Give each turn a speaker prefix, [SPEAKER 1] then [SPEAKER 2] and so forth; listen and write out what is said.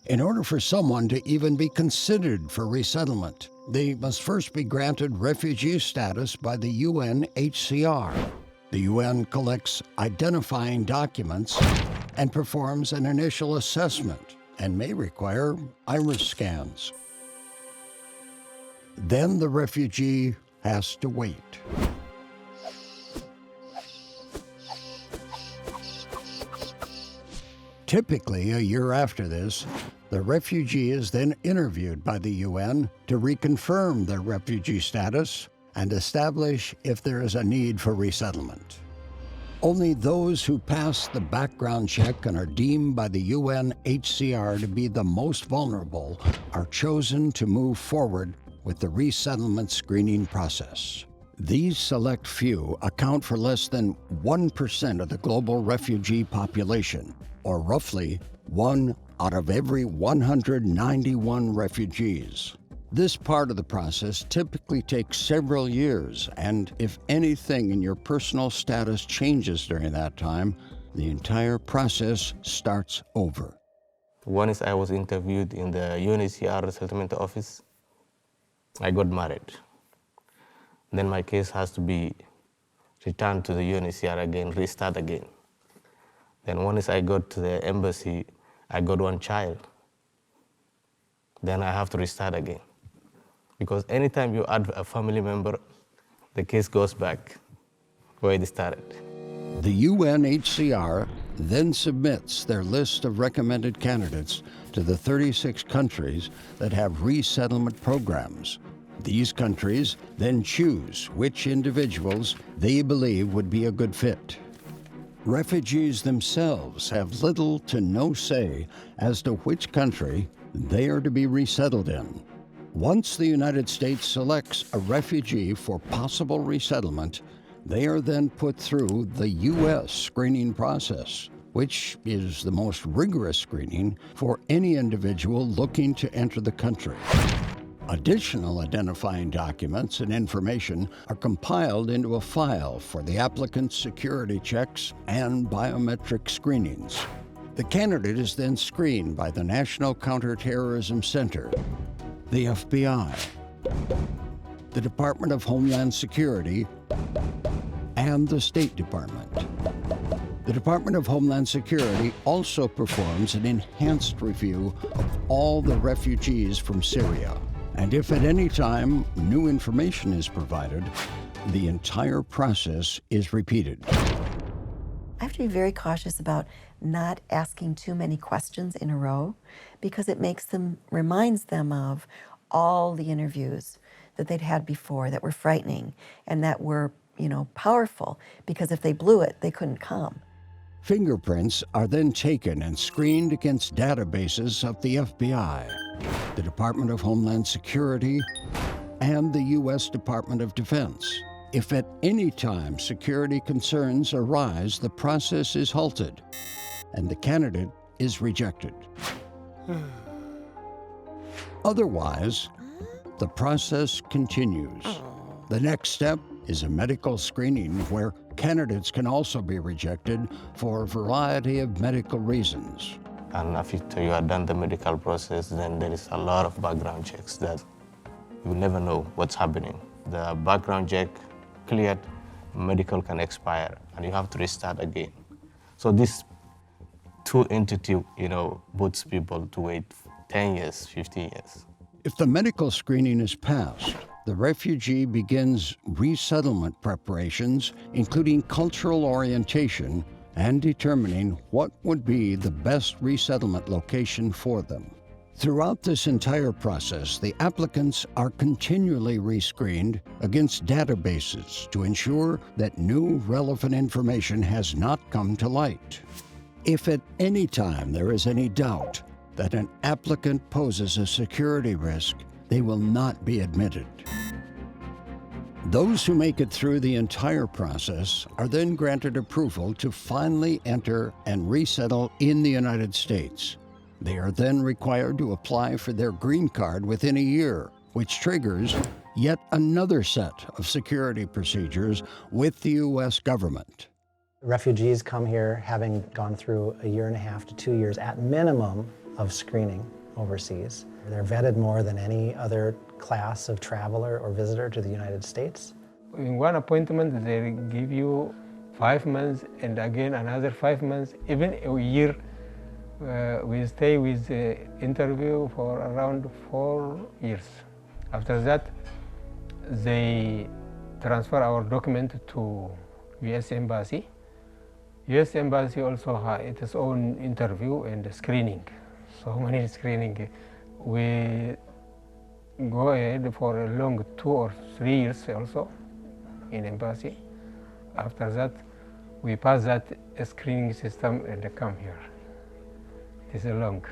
[SPEAKER 1] In order for someone to even be considered for resettlement, they must first be granted refugee status by the UNHCR. The UN collects identifying documents and performs an initial assessment and may require iris scans. Then the refugee has to wait. Typically, a year after this, the refugee is then interviewed by the UN to reconfirm their refugee status and establish if there is a need for resettlement. Only those who pass the background check and are deemed by the UNHCR to be the most vulnerable are chosen to move forward with the resettlement screening process. These select few account for less than 1% of the global refugee population, or roughly 1 out of every 191 refugees. This part of the process typically takes several years, and if anything in your personal status changes during that time, the entire process starts over.
[SPEAKER 2] Once I was interviewed in the UNHCR Resettlement office, I got married. Then my case has to be returned to the UNHCR again, restart again. Then once I got to the embassy, I got one child. Then I have to restart again. Because anytime you add a family member, the case goes back where it started.
[SPEAKER 1] The UNHCR then submits their list of recommended candidates to the 36 countries that have resettlement programs. These countries then choose which individuals they believe would be a good fit. Refugees themselves have little to no say as to which country they are to be resettled in. Once the United States selects a refugee for possible resettlement, they are then put through the U.S. screening process, which is the most rigorous screening for any individual looking to enter the country. Additional identifying documents and information are compiled into a file for the applicant's security checks and biometric screenings. The candidate is then screened by the National Counterterrorism Center, the FBI, the Department of Homeland Security, and the State Department. The Department of Homeland Security also performs an enhanced review of all the refugees from Syria. And if at any time new information is provided, the entire process is repeated.
[SPEAKER 3] I have to be very cautious about not asking too many questions in a row because it reminds them of all the interviews that they'd had before that were frightening and that were, powerful, because if they blew it, they couldn't come.
[SPEAKER 1] Fingerprints are then taken and screened against databases of the FBI, the Department of Homeland Security, and the U.S. Department of Defense. If at any time security concerns arise, the process is halted and the candidate is rejected. Otherwise, the process continues. The next step is a medical screening where candidates can also be rejected for a variety of medical reasons.
[SPEAKER 2] And after you have done the medical process, then there is a lot of background checks that you never know what's happening. The background check cleared, medical can expire, and you have to restart again. So this two entity, puts people to wait 10 years, 15 years.
[SPEAKER 1] If the medical screening is passed, the refugee begins resettlement preparations, including cultural orientation and determining what would be the best resettlement location for them. Throughout this entire process, the applicants are continually rescreened against databases to ensure that new relevant information has not come to light. If at any time there is any doubt that an applicant poses a security risk, they will not be admitted. Those who make it through the entire process are then granted approval to finally enter and resettle in the United States. They are then required to apply for their green card within a year, which triggers yet another set of security procedures with the U.S. government.
[SPEAKER 4] Refugees come here having gone through a year and a half to 2 years at minimum of screening overseas. They're vetted more than any other class of traveler or visitor to the United States.
[SPEAKER 5] In one appointment, they give you 5 months and again another 5 months, even a year. We stay with the interview for around 4 years. After that, they transfer our document to U.S. Embassy. U.S. Embassy also has its own interview and screening. So many screening. We go ahead for a long 2 or 3 years also in embassy. After that, we pass that screening system and come here. It is long.